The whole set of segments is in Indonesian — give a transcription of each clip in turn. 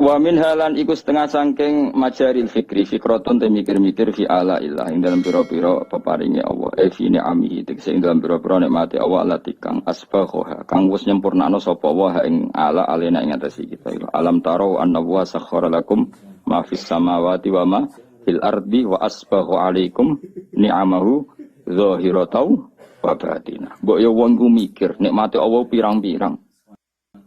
Wa min halan iku setengah sangking majaril fikri fikratun te mikir-mikir fi ala ilah ing dalam pira-pira peparinge Allah fi ni'ami tegese ing dalam pira-pira nikmate Allah latikang asbagha kang wis nyempurnakno sapa wa ing ala alena ing atase kita alam taro anna wa sakhkhara lakum ma fis samawati wa ma fil ardi wa asbagha alaikum ni'amahu zahiratan wa batinah mbok yo wong ku mikir nikmate Allah pirang-pirang.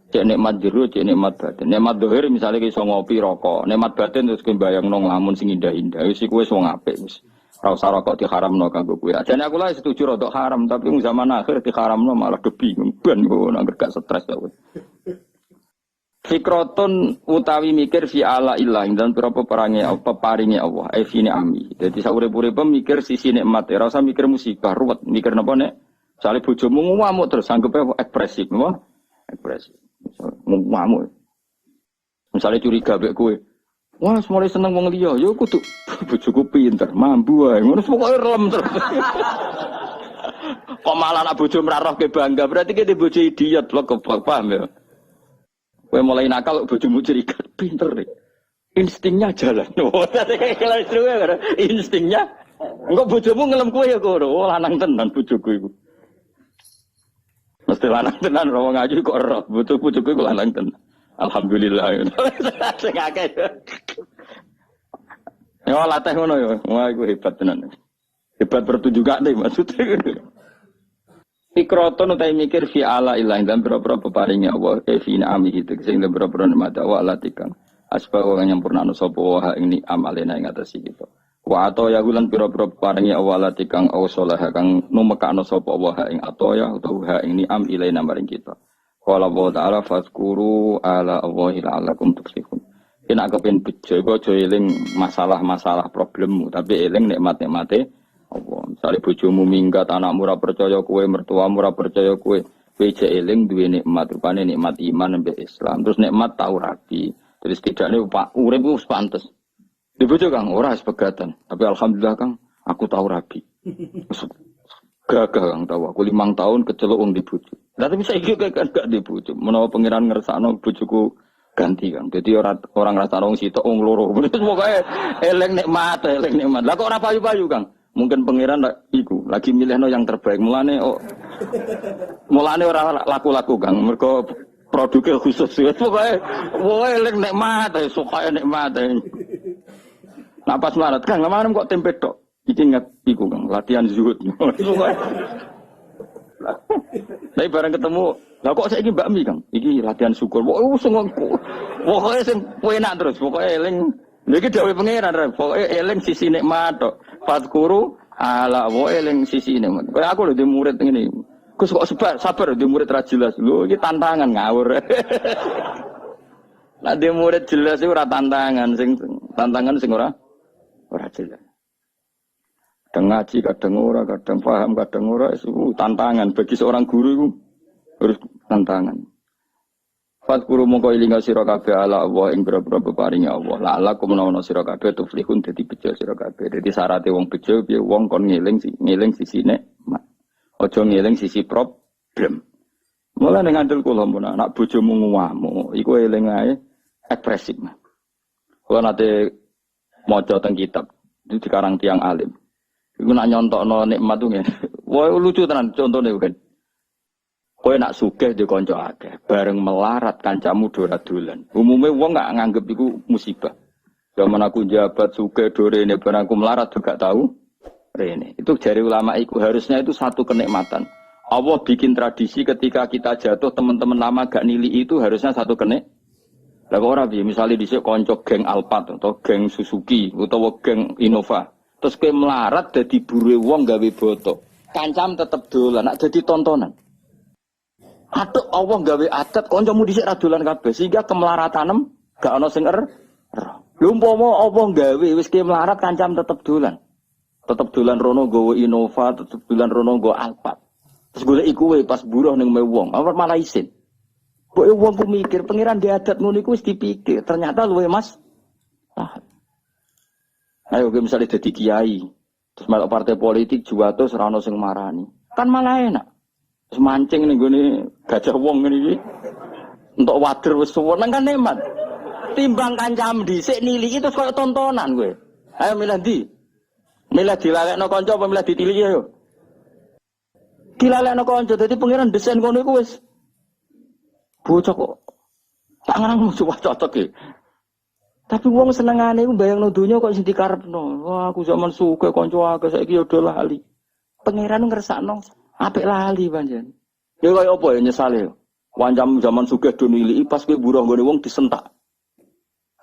Cek nikmat jero, cek nikmat batin. Nikmat dohir misalnya iso ngopi rokok. Nikmat batin terus kowe bayangno nglamun sing indah-indah. Wis iku wis wong apik wis. Ora usah rokok diharamno kanggo kowe. Jane aku lah setuju rokok haram, tapi zaman akhir diharamno malah bingung. Ben kok nek gak stres kok. Fikratun utawi mikir fi ala ilah dan berapa peparinge Allah. Fi ni'ami. Dadi saurip-uripe mikir sisi nikmat. Ora usah mikir musibah, ruwet. Mikir napa nek misale bojomu ngamuk terus anggepe ekspresif, napa? Ekspresif. Ngamuk. Misalnya curiga mbek kowe. Wah, mulai seneng wong liya, ya kudu bojoku pinter, mambu ae. Ngono pokoke relem terus. Kok malah anak bojo mrarohke bangga, berarti ki bojo idiot lho kok paham ya. Kowe mulai nakal bojomu curiga, pinter nih. Instingnya jalan. Instingnya. Engko bojomu ngelem kowe ya kono. Oh, lanang tenan bojoku iku. Mesti lanang tenan ora ngaji kok ora. Bojoku iku lanang tenan. Alhamdulillah. Sing akeh. Ya latih ngono ya. Wah iku hebat tenan. Hebat pertunjukan deh maksudnya. Fikratun utai mikir fi ala ilah dan berapa peparingnya Allah fi na'ami itu sehingga berapa nikmat Allah latikan. Asbab yang nyampurnano sapa wa ini amalena ing atase kita. Wa atoya gulan pira-pira paringi awala tikang ausalah kang numekakno sapa wa ing atoya utawa ing ni'am ilaina maring kita. Qala wa ta'ala fazkuru ala Allahi la'allakum tuflihun. Yen aku pengen bejo aja eling masalah-masalah problemmu tapi eling nikmat-nikmate Allah. Misale bojomu minggat, anakmu ora percaya kowe, mertuamu ora percaya kowe, kowe jek eling duwe nikmat rupane nikmat iman mbek Islam. Terus nikmat tau rapi. Terus tidakne urip wis pantes. Di bojo Kang ora sepegatan, tapi alhamdulillah Kang aku tahu rabi. Gagah Kang tahu aku 5 tahun kecelok wong di bojo. Lah tapi saiki kan gak di bojo. Menawa pangeran ngersakno bojoku ganti Kang. Dadi orang ngrasakno wong sitok wong loro. Pokoke eling nikmat. Lah kok ora payu-payu Kang? Mungkin pangeran iku lagi milihno yang terbaik. Mulane ora laku-laku Kang. Mergo produknya khusus. Pokoke eling nikmat, suka nikmat. Nah pas melarat Kang, lama-lama kok tempe tok. Iki ingat iku Kang, latihan zuhud. Tapi bareng ketemu, lah kok saiki Mbak Mi Kang, iki latihan syukur. Pokoke sing enak terus, pokoke eling. Lha iki dawuh pangeran, pokoke eling sisi nikmat tok. Fadkuru ala wa eling sisi nikmat. Kayak aku lho di murid ngene. Gus kok sabar di murid ra jelas. Lho iki tantangan ngawur. Lah di murid jelas iku ora tantangan sing ora jelas. Kadang ngaji, kadang ora, kadang paham, kadang ora, itu tantangan bagi seorang guru itu harus tantangan. Fadkuru mongko ilinga sira kabeh ala Allah ing boro-boro peparinge Allah. La alakum menawa sira kabeh tuflihun dadi bejo sira kabeh. Dadi syaraté wong bejo piye wong kon ngeling sisi nikmat. Aja ngeling sisi problem. Mula ning ngandel kula mun anak bojomu ngamuk, iku eling ae ekspresif. Kula nate maca teng kitab itu dikarang tiang alim. Iku nak nyontokno nikmat tuh ngene. Wah lucu tenan contone kan. Kowe nak sugih di kanca akeh, bareng melarat kancamu dolan. Umume wong gak nganggep iku musibah. Zaman aku jabat sugih dorene bareng aku melarat juga tahu rene. Itu jari ulama iku harusnya itu satu kenikmatan. Allah bikin tradisi ketika kita jatuh teman-teman lama gak nili itu harusnya satu kenik. Lah kok ora piye misale dhisik kanca geng Alphard atau geng Suzuki utawa geng Innova. Terus kowe melarat dadi bure wong gawe boto. Kancam tetep dolan, nak dadi tontonan. Atuk Allah gawe adat kancamu dhisik ra dolan kabeh sehingga kemelaratanem gak ana sing Lho umpama Allah gawe wis kowe melarat kancam tetep dolan. Tetep dolan rono nggawa Innova, tetep dolan rono nggawa Alphard. Terus golek iku pas buruh ning wong, apa malah isin. Kok wong ku mikir pangeran di adat ngono iku wis dipikir, ternyata luwe Mas. Ayo misalnya dadi kiai, terus melok partai politik juwato ora ono sing marani. Kan malah enak. Terus mancing ning gone gajah wong ngene iki. Entuk wader wis suweneng kan nikmat. Timbang kancam dhisik niliki terus koyo tontonan kowe. Ayo milih ndi? Milih dilalekno kanca apa milih ditiliki ayo? Dilalekno kanca dadi pangeran desain kono iku wis bocah kok tangan cocok iki. Tapi wong senengane iku bayangno donya kok sing dikarepno. Wah, aku zaman sugih kanca akeh saiki yo do lali. Pangeran ngersakno apik lali pancen. Ya kaya apa ya nyesale yo. Wancam zaman sugih do niliki pas kowe buruh nggone wong disentak.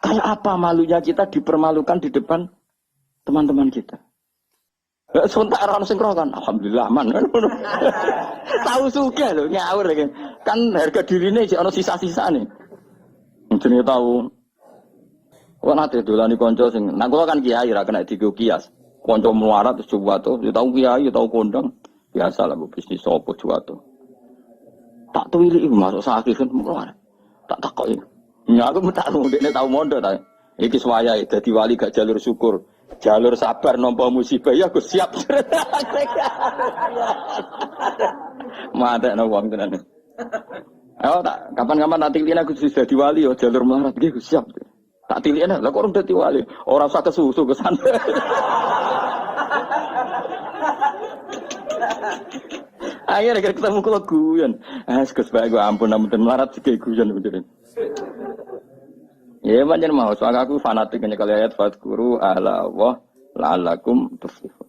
Kayak apa malunya kita dipermalukan di depan teman-teman kita. Sebentar orang sing kan, alhamdulillah man. Tahu sugih lho ngawur iki. Kan harga dirine jek ana sisa-sisane. Jenenge tahu. Kok nate dolani kanca sing nang kula kan kiai ra kena digo kias. Kanca melarat terus juwato, ya tau kiai, ya tau kondang. Biasa lah bisnis sapa juwato. Tak tuwili iku masuk sakit kan melarat. Tak takoki. Ya aku tak ndekne tau mondok ta. Iki suwayahe dadi wali gak jalur syukur. Jalur sabar nampa musibah ya aku siap. Madekno wong tenan. Ayo tak kapan-kapan nanti lihat aku sudah di wali yo jalur melarat iki siap. Tak tiliknya, lah kok orang dadi wali, orang usah kesusu kesan. Akhirnya ketemu kula guyon. Gus bae gue ampun melarat sik guyon beneran. Ya pancen mau soal aku fanatik nyekali ayat fadkuru ala wa la'allakum tuflihun.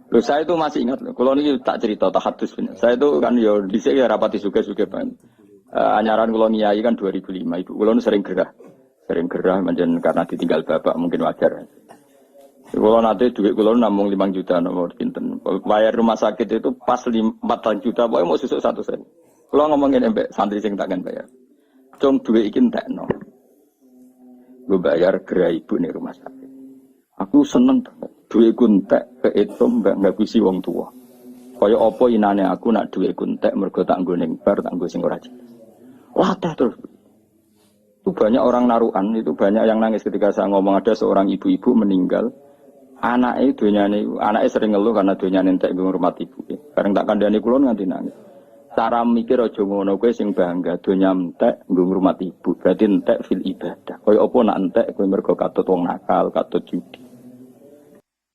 Loh saya itu masih ingat loh, kalau ini tak cerita tahadus bener. Saya itu kan yo dhisik ya rapati suge-suge banget. Anyaran kula ngiyai kan 2005, ibu kula sering gerah menjen karena ditinggal bapak mungkin wajar. Kalau nanti duit kalau namung 5 juta nomor pinten. Bayar rumah sakit itu pas 4 juta, pokoknya mau susuk 1 sen. Kalau ngomongin embek santri sing takkan bayar. Cung duit iki entekno. Gue bayar gerah ibu nih rumah sakit. Aku seneng duit kuntek keetum nggak bisi wong tua. Kaya apa inane aku nak duit kuntek mergo tak nggo ning bar tak nggo sing ora jelas. Wah terus. Itu banyak orang naruhan, itu banyak yang nangis ketika saya ngomong ada seorang ibu-ibu meninggal. Anaknya sering ngeluh karena dunia nentek ngurmat ibu. Karena tak kandani kulon nganti nangis. Cara mikir aja ngono kowe sing bangga dunia entek ngurmat ibu. Berarti entek fil ibadah. Kaya apa nak entek kowe mergo katut wong nakal, katut judi.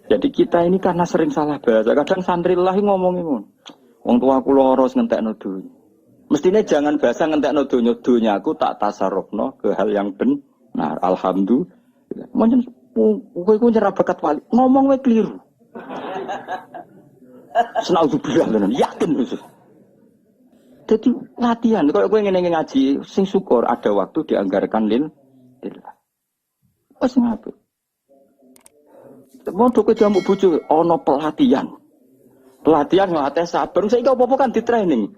Jadi kita ini karena sering salah bahasa. Kadang santri lahi ngomongin ngono. Wong tua kula ora ngentekno dunya. Mestinya jangan bahasa ngentekno donya aku tak tasarrufno ke hal yang benar. Alhamdulillah. Mungkin kowe ku nyerah bakat wali. Ngomong wae keliru. Senauzubillah tenan, yakin wis. Jadi latihan kalau kowe ngene ngaji sing syukur ada waktu dianggarkan lillah. Wis ngapain? Mau ke jamu bojo ana pelatihan. Pelatihan ngelatih sabar, saya apa-apa kan di training.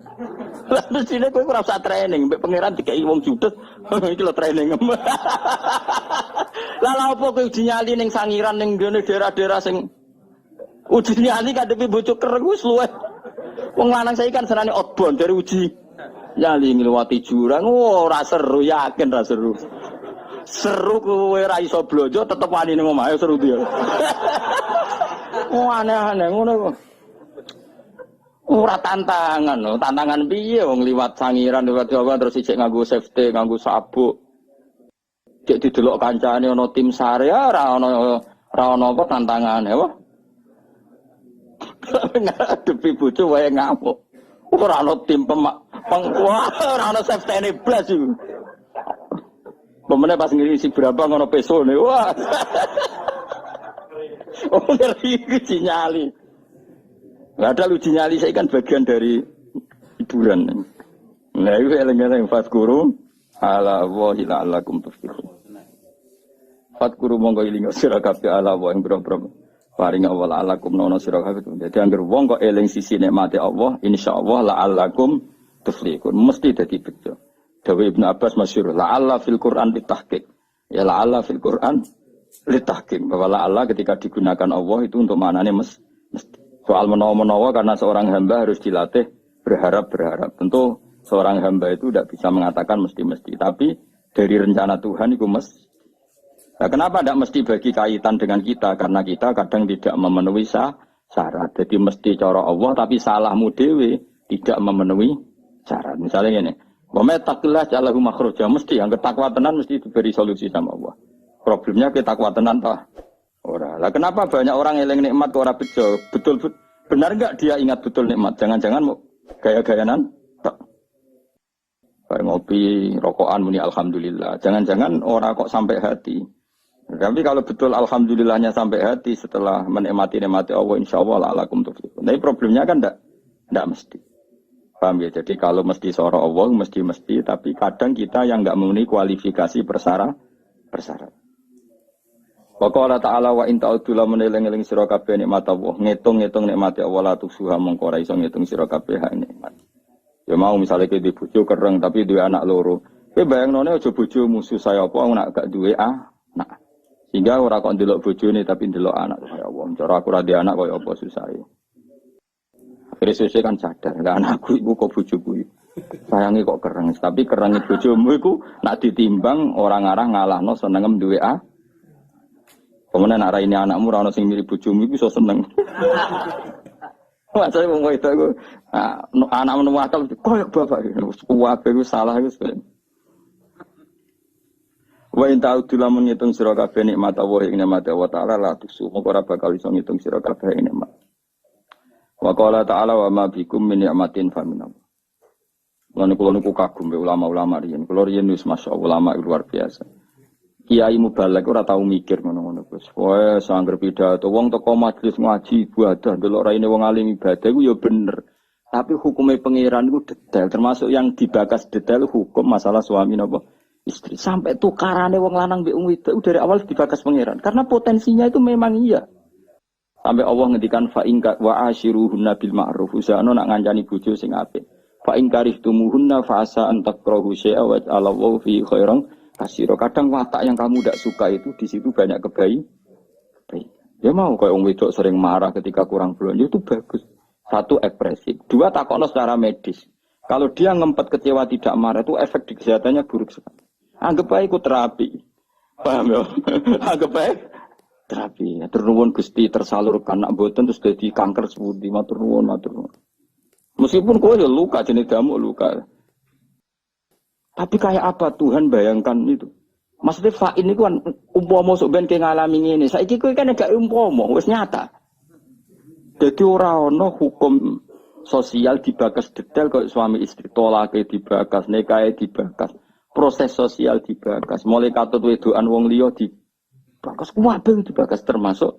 Lalu sini kowe ora usah training, mbek pangeran dikai wong judes, iki lho training. Lah lha apa kowe uji nyali ning sangiran ning ngene daerah-daerah sing uji nyali kadepi bojo kereng wis luwih. Wong lanang saiki kan senane outbound dari uji nyali ngliwati jurang, ora seru, yakin ra seru. Seru kowe ra iso blojo tetep wani ning omahe seru dia. Aneh-aneh ngono kok. Ora tantangan lho, tantangan piye wong liwat sangiran liwat Jawa terus ijek nganggo safety, nganggo sabuk. Cek didelok kancane ana tim sare ora ana apa tantangane wae. Ngadepi bojo wae ngamuk. Ora ana tim wah ora ana safety-ne blas iku. Pemene pas ngisi berapa ngono pesone. Wah. Oh ngeri iki nyali. Nggak ada uji nyali, saya kan bagian dari hiburan. Nah itu eleng-eleng fatkuru ala wahi la'allakum tuflihun. Fatkuru monggo ilinga sira kabeh ala wa ing boro-boro paring awal la'allakum nono sira kabeh. Dadi anggere wong kok eling sisi nikmate Allah, insyaallah la'allakum tuflihun. Mesti dadi bejo. Dawe Ibnu Abbas masyhur, la'alla fil Qur'an litahqiq. Ya la'alla fil Qur'an litahqiq. Bahwa la'alla ketika digunakan Allah itu untuk maknane mesti. Soal menawa-menawa karena seorang hamba harus dilatih berharap-berharap. Tentu seorang hamba itu tidak bisa mengatakan mesti-mesti. Tapi dari rencana Tuhan itu mesti. Nah, kenapa tidak mesti bagi kaitan dengan kita? Karena kita kadang tidak memenuhi syarat. Jadi mesti cara Allah tapi salahmu dewe tidak memenuhi syarat. Misalnya ini, Wa may taqillah ja'alahu makhraja, mesti yang takwa tenan mesti diberi solusi sama Allah. Problemnya kita takwa tenan ta ora. Lah kenapa banyak orang eling nikmat kok ora bejo? Betul benar enggak dia ingat betul nikmat? Jangan-jangan mau gaya-gayanan tak. Kayak ngopi, rokokan muni alhamdulillah. Jangan-jangan orang kok sampai hati. Tapi kalau betul alhamdulillahnya sampai hati setelah menikmati Allah insyaallah la'alakum tuflihun. Tapi problemnya kan enggak mesti. Paham ya? Jadi kalau mesti soro Allah mesti tapi kadang kita yang enggak memenuhi kualifikasi persyarat. Wa qala ta'ala wa in ta'udzu lamun eling-eling sira kabeh nikmat Allah, ngitung-ngitung nikmat Allah la tusuha mongko ora iso ngitung sira kabeh hak nikmat. Ya mau misalnya ke di bojo kereng tapi duwe anak loro. Kowe bayangnone aja bojo musuh saya apa nak gak duwe anak. Sehingga ora kok ndelok bojone tapi ndelok anak kaya Allah. Cara aku ora di anak kaya apa susahe. Akhirnya susah kan sadar, lah anakku iku kok bojoku. Sayangi kok kereng, tapi kerengi bojomu iku nak ditimbang orang arah ngalahno senengem duwe Kemudian nak raine anakmu ora ono sing mirip bojomu iku iso seneng. Wah, saya mau itu aku anak menemu akal koyo bapak kuwabe iku salah iku sebenarnya. Wa in ta'udzu lamun ngitung sira kabeh nikmat Allah ing nikmat Allah taala la tusu moko ora bakal iso ngitung sira kabeh nikmat. Wa qala ta'ala wa ma bikum min ni'matin fa min Allah. Lan kula niku kagum be ulama-ulama riyen. Kula riyen wis masyaallah ulama luar biasa. Kiai mubalek ora tau mikir ngono-ngono Gus. Wae sangger pidato wong teko majelis ngaji ibadah delok raine wong alim ibadah iku ya bener. Tapi hukumnya pangeran iku detail, termasuk yang dibakas detail hukum masalah suami napa istri. Sampai tukarane wong lanang mbek wong wedok dari awal dibakas pangeran. Karena potensinya itu memang iya. Sampai Allah ngendikan fa in wa ashiruhunna bil ma'ruf. Usahane nak ngancani bojo sing apik. Fa in karihtumuhunna fa asa an takrahu syai'a wa Allahu fi khairan kasiro. Kadang watak yang kamu tidak suka itu di situ banyak kebaikan. Ya mau kayak orang wedok sering marah ketika kurang belanja itu bagus. Satu ekspresif, dua takokno secara medis. Kalau dia ngempet kecewa tidak marah itu efek di kesehatannya buruk sekali. Anggap baik itu terapi. Paham ya? Anggap baik terapi. Matur nuwun Gusti tersalurkan nak mboten terus dadi kanker sepundi. Matur nuwun. Meskipun kowe ya luka jenis damuk luka. Tapi kayak apa Tuhan bayangkan itu? Maksudnya fa'in itu kan umpama sok ben ke ngalami ngene. Saiki kowe kan gak umpama, wis nyata. Jadi ora ana hukum sosial dibakas detail kok suami istri tolake dibakas, nikahe dibakas, proses sosial dibakas, mulai katut wedokan wong liya dibakas kabeh dibakas termasuk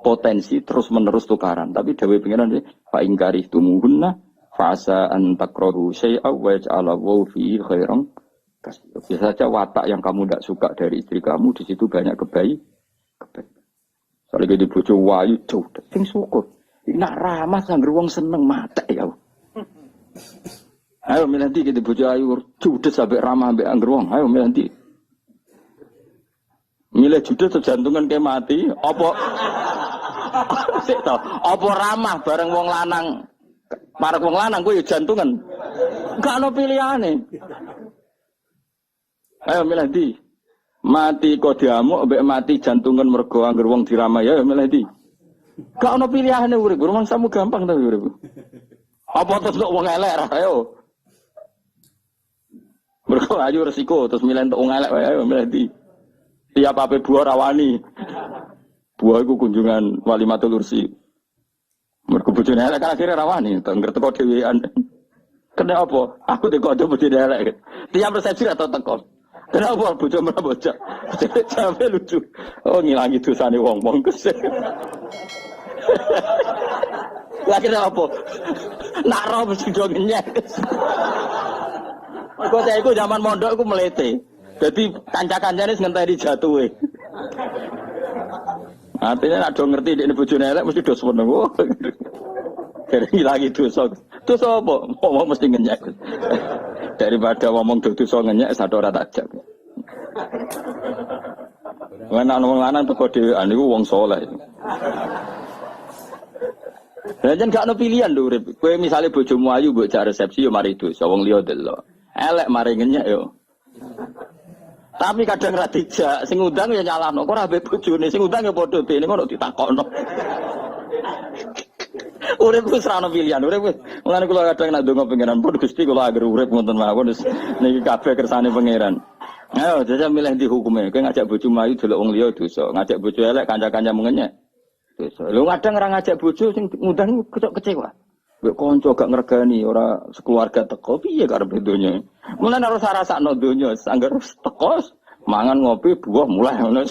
potensi terus-menerus tukaran. Tapi dawuh pengiran fa ingkari tumuhunna fasa an takrahu syai'a wa ja'alahu fi khairan kasih. Bisa saja watak yang kamu tidak suka dari istri kamu di situ banyak kebaikan. Soalnya di bojo wayu jauh, sing syukur. Nak ramah sangger wong seneng mate ya. Ayo milanti kita bojo ayu judes sampai ramah ambek angger wong. Ayo milanti. Milih judes jantungan kayak mati, apa sik to, apa ramah bareng wong lanang. Para wong lanang kuwi jantungan. Enggak ono pilihane. Ayo milanti. Mati kok diamuk ambek mati jantungan mergo angger wong diramah ya milanti. Gak ono pilihane urip, rumang samu gampang ta urip. Apa terus kok wong elek ra ayo. Mergo ayo resiko terus milih entuk wong elek wae ayo milih ndi. Tiap ape buah rawani. Buah iku kunjungan Walimatul Ursi. Mergo bojone elek kan akhire rawani, ngerti kok dhewean. Kena apa? Aku teko ado bojone elek. Tiap resepsi atau teko. Kenapa bojo merabocak? Sampai lucu. Oh ngilangi dosane wong-wong kes. Lagi apa? Nak roh mesti do ngenyek. Kok saya iku zaman mondok iku melete. Dadi kanca-kancane ngenteni jatuhe. Artinya nak do ngerti dekne bojone elek mesti do seneng. Dari ngilangi dosa. Dosa apa? Wong mesti ngenyek. Daripada ngomong dosa ngenyek satu ora tajak. Ana wong lanang teko dhewean niku wong saleh. Lah jan gak ono pilihan lho urip. Kowe misale bojomu ayu mbok jak resepsi yo mari dosa wong liya delok. Elek mari ngenyek yo. Tapi kadang ra dijak, sing ngundang ya nyalahno. Kok ora mbek bojone, sing ngundang ya padha dene ngono ditakokno. Urip wis ora ono pilihan, urip wis. Mulane kula kadang nak ndonga pangeran pun Gusti kula agar urip ngoten mawon wis niki kabeh kersane pangeran. Ayo jajal milih di hukume. Kowe ngajak bojo mlayu delok wong liya dosa, ngajak bojo elek kanca-kanca mengenyek dosa. Lho kadang ora ngajak bojo sing ngundang kecewa. Mbok kanca gak ngregani ora sekeluarga teko piye karepe donya. Mulane harus rasakno donya, anggar teko mangan ngopi buah mulai ngono.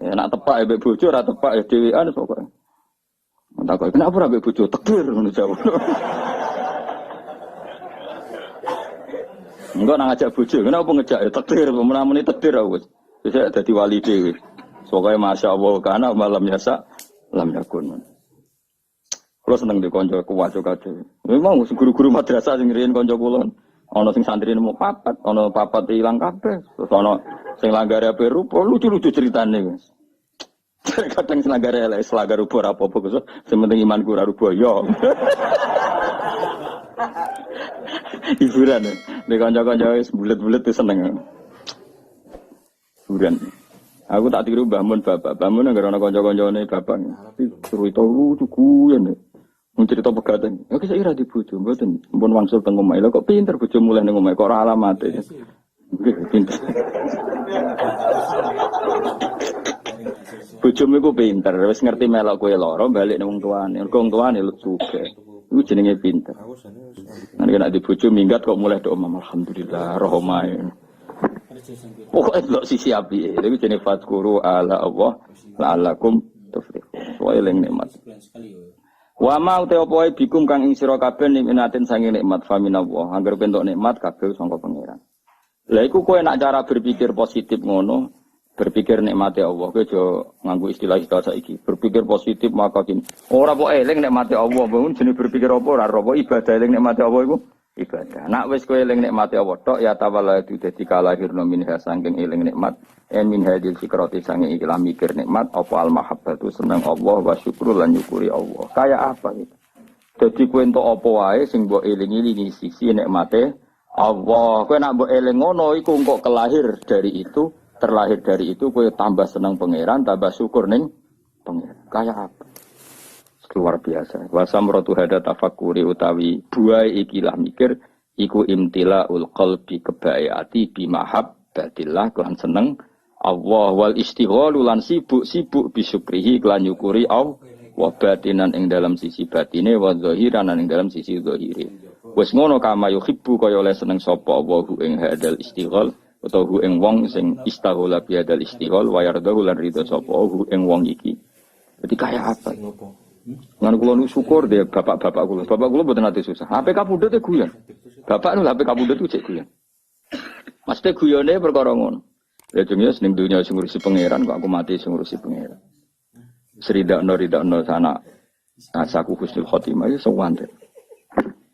Ya nak tepak mbek bojo ora tepak ya dhewean pokoke. Entak kenapa ora mbek bojo tekdir ngono jawab. Enggak nang ngajak bojo, kenapa ngejak ya tekdir, menamuni tekdir aku. Wis dadi wali dhewe. Pokoke masyaallah kana malam yasa lam yakun. Kulo seneng di kanca kuwaco kabeh. Memang guru-guru madrasah sing riyen kanca kula. Ana sing santri nemu papat, ana papat ilang kabeh. Terus ana sing langgare ape rupa, lucu-lucu ceritane wis. Kadang sing langgare elek selanggar rupa ora apa-apa Gus. Sing penting imanku ora rupa yo. Hiburan. Nek kanca-kanca wis bulet-bulet wis seneng. Hiburan. Aku tak tiru Mbah Mun bapak. Mbah Mun nang ana kanca-kancane bapak. Tapi cerita lucu guyon. Mun cerita pegatan. Ya kok ira di bojo mboten. Mumpun wangsul teng omah. Lha kok pinter bojo mulih ning omah kok ora alamate. Nggih pinter. Bojomu iku pinter, wis ngerti melok kowe lara balik nang wong tuane. Mergo wong tuane lu sugih. Iku jenenge pinter. Nek di bojo minggat kok mulih tok omah alhamdulillah rohmae. Pokoke delok sisi api. Iku jenenge fadkuru ala Allah la'allakum tuflihun. Wa eling nikmat. Wa ma uta apa wae bikum kang ing sira kabeh nikmatin sange nikmat faminallah. Angger bentuk nikmat kabeh sangka pangeran. Lah iku kowe nak cara berpikir positif ngono, berpikir nikmate Allah kowe aja nganggo istilah-istilah saiki. Berpikir positif maka kini. Ora kok eling nikmate Allah, bangun jenenge berpikir apa ora apa ibadah eling nikmate Allah iku ibadah. Nak wis kowe eling nikmate Allah tok ya tawalla itu dadi kalahirna minha saking eling nikmat. Min hadil fikrati sange ikilah mikir nikmat apa al mahabbatu seneng Allah wa syukur lan nyukuri Allah. Kayak apa gitu. Dadi kowe entuk apa wae sing mbok eling-elingi sisi nikmate Allah. Kowe nak mbok eling ngono iku engko terlahir dari itu kowe tambah seneng pangeran, tambah syukur ning pangeran. Kayak apa? Luar biasa. Wa samratu hada tafakkuri utawi buai ikilah mikir iku imtilaul qalbi kebaati bi mahabbatillah lan seneng Allah wal istighalu lan sibuk bisyukrihi lan nyukuri Allah wa batinan ing dalam sisi batine wa zahiran ing dalam sisi zahire. Wis ngono kama yuhibbu kaya oleh seneng sapa Allahu ing hadal istighal utawa ing wong sing istaghala bi hadal istighal wa yardahu lan ridho sapa Allahu ing wong iki. Dadi kaya apa? Ngan kula nu syukur deh bapak-bapak kula. Bapak kula mboten ate susah. HP kapundhut e guyon. Bapak nu HP kapundhut ku cek guyon. Mesti guyone perkara ngono. Ya jenenge ning dunya sing ngurusi pangeran kok aku mati sing ngurusi pangeran. Ridakno sana asaku husnul khotimah ya sewante.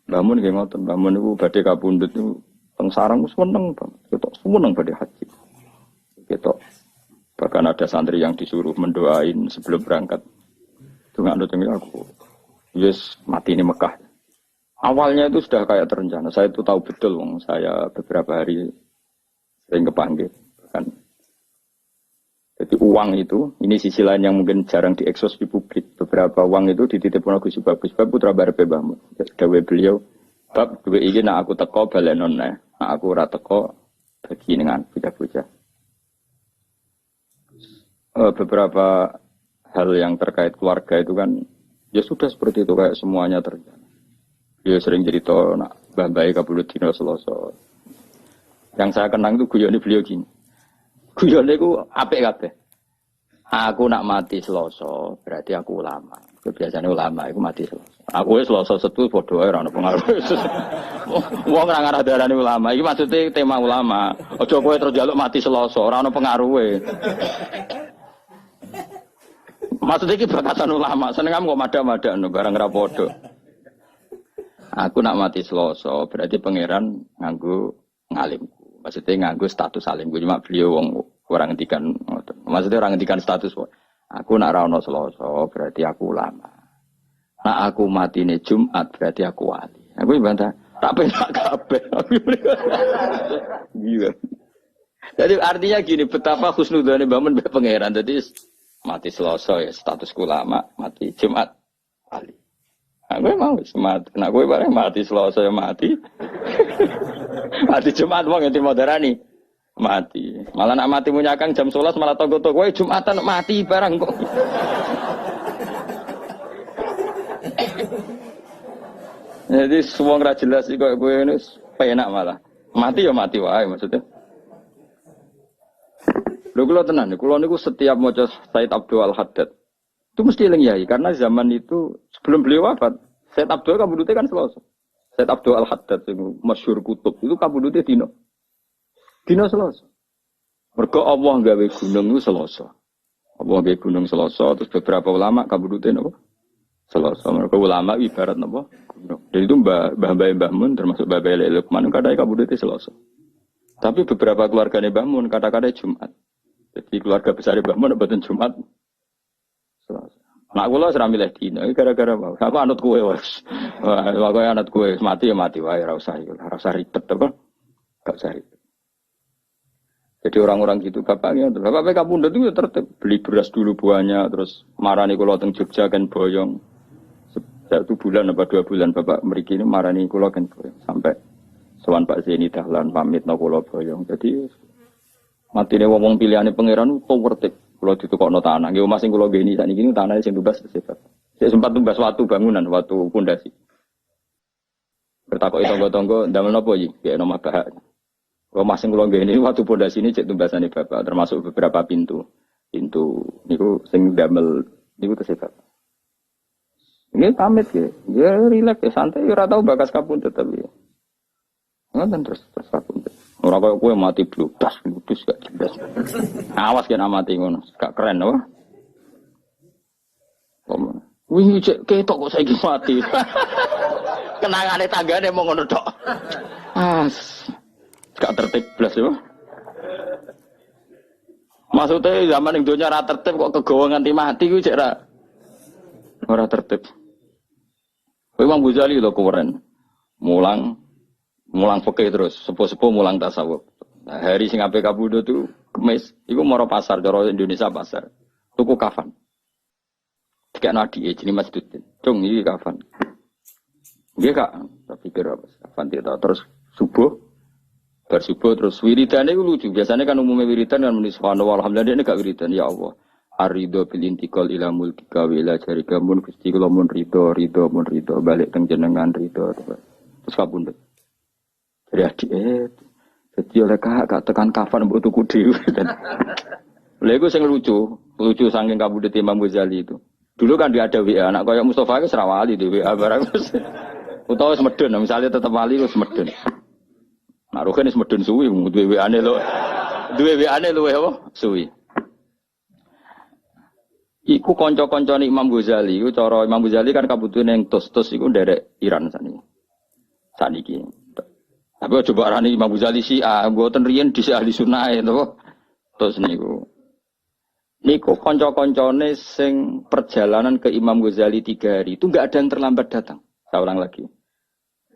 Bangun nggih ngoten, bangun niku badhe kapundhut niku teng sarang wis seneng banget. Ketok seneng badhe haji. Ketok bahkan ada santri yang disuruh mendoain sebelum berangkat. Tunggu jenenge aku. Yes mati ini Mekah. Awalnya itu sudah kayak terencana. Saya itu tahu betul wong saya beberapa hari sering kepanggil. Kan. Jadi uang itu, ini sisi lain yang mungkin jarang diekspos di publik. Beberapa uang itu dititipkan Gus Bagus, Bab putra Barbe Bahmud. Dawe beliau, bab dua ini nak aku teko balenon nak aku ora teko bagi dengan bocah-bocah. Beberapa hal yang terkait keluarga itu kan, ya sudah seperti itu kayak semuanya terjadi. Dia sering cerita nak Mbah Kabulut Dino Selasa. Yang saya kenang itu guyone beliau gini. Guyone iku apik kabeh. Aku nak mati Selasa, berarti aku ulama. Biasanya ulama iku mati Selasa. Aku wis Selasa Setu padha ae ora ono pengaruh. Wong ora ngarah darani ulama. Iki maksudnya tema ulama. Aja kowe terus njaluk mati Selasa, ora ono pengaruhe. Maksudnya iki berkatan ulama. Seneng kok mada-madakno barang ora padha. Aku nak mati Selasa, berarti pangeran nganggo ngalimku. Maksudnya nganggo status alim. Cuma beliau wong orang ngendikan, maksudnya orang ngendikan status. Aku nak ra ono Selasa, berarti aku ulama. Nak aku mati ne Jumat, berarti aku wali. Aku bantah, tak penak kabeh. Gila. Jadi artinya gini, betapa husnudzane bangun pangeran. Jadi mati Selasa ya status ulama, mati Jumat Ali. Nah, gue mau mati. Nah, gue bareng mati Selasa ya mati. Mati Jumat wong ngerti moderani. Mati. Malah nak mati munyakang jam 11 malah tonggo-tonggo Jumatan mati barang kok. Jadi semua nggak jelas sih kok gue ini penak malah. Mati ya mati wae maksudnya. Lho kula tenan, kula niku setiap maca Said Abdul Al-Haddad itu mesti eling yai karena zaman itu sebelum beliau wafat, Said Abdul kabudute kan Selasa. Said Abdul Al-Haddad sing masyhur kutub itu kabudute dino. Dino Selasa. Mergo Allah gawe gunung itu Selasa. Allah gawe gunung Selasa terus beberapa ulama kabudute napa? Selasa. Mergo ulama ibarat napa? Gunung. Dan itu Mbah Mun termasuk Mbah Lukman kadang kabudute Selasa. Tapi beberapa keluargane Mbah Mun kata-kata Jumat. Jadi keluarga besar Mbah Mun mboten Jumat. Selasa. Nak kula ora milih dina gara-gara mau. Aku anut kowe wis. Wah, kowe anut kowe mati ya mati wae ora usah ribet apa. Enggak usah ribet. Jadi orang-orang gitu bapaknya kapundhut itu tertib beli beras dulu buahnya terus marani kula teng Jogja kan boyong. 1 bulan apa 2 bulan bapak mriki ini marani kula kan boyong sampai sowan Pak Zeni dahlan pamit nang kula boyong. Jadi matine wong pilihane pangeran to wertik. Kula ditukokno tanah. Nggih omah sing kula geni sakniki niku tanahe sing tumbas sesebab. Sik sempat tumbas watu bangunan, watu pondasi. Bertakoki tangga-tangga ndamel napa iki? Kayak omah bahak. Omah sing kula geni watu pondasi ini cek tumbasane bapak termasuk beberapa pintu. Pintu niku sing ndamel niku sesebab. Ini pamit ya. Ya rileks ya santai ora tau bakas kapundhut tapi. Ngoten terus kapundhut. Ora koyo kowe mati bludas gak jelas. Awas kena mati ngono, gak keren apa? Wingi cek ketok kok saiki mati. Kenangane tanggane mau ngono tok. Gak tertib blas yo. Maksudnya zaman ning donya ora tertib kok kegawa nganti mati ku cek ora tertib. Kowe Imam Ghazali lho keren. Mulang fikih terus, sepuh-sepuh mulang tasawuf. Nah, hari sing ape kabudut itu Kemis, iku maro pasar cara Indonesia pasar. Tuku kafan. Dikekno adike jenenge Mas Dudin. Cung iki kafan. Nggih Kak, tak pikir apa kafan tidak terus subuh. Bar subuh terus wiridane iku lucu. Biasanya kan umumnya wiridan kan muni subhanallah alhamdulillah ini gak wiridan ya Allah. Arido bil intiqal ila mulkika wa ila jarika mun Gusti kula mun rido balik teng jenengan rido. Terus kabundut. Dari adik jadi oleh kakak tekan kafan mbok tuku dhewe. Lha iku sing lucu saking kabudut Imam Ghazali itu. Dulu kan dia ada WA anak kaya Mustofa wis ra wali di WA barang wis. Utawa wis medun misalnya tetep wali wis medun. Nah roken wis medun suwi duwe WA-ne lho. Duwe WA-ne luwe apa? Suwi. Iku kanca-kancane Imam Ghazali, iku cara Imam Ghazali kan kabudute ning Tos iku nderek Iran saniki. Tapi coba arani Imam Ghazali Syiah, mboten riyen dhisik ahli sunnah to. Terus niku kanca-kancane sing perjalanan ke Imam Ghazali 3 hari itu enggak ada yang terlambat datang. Saya ulang lagi.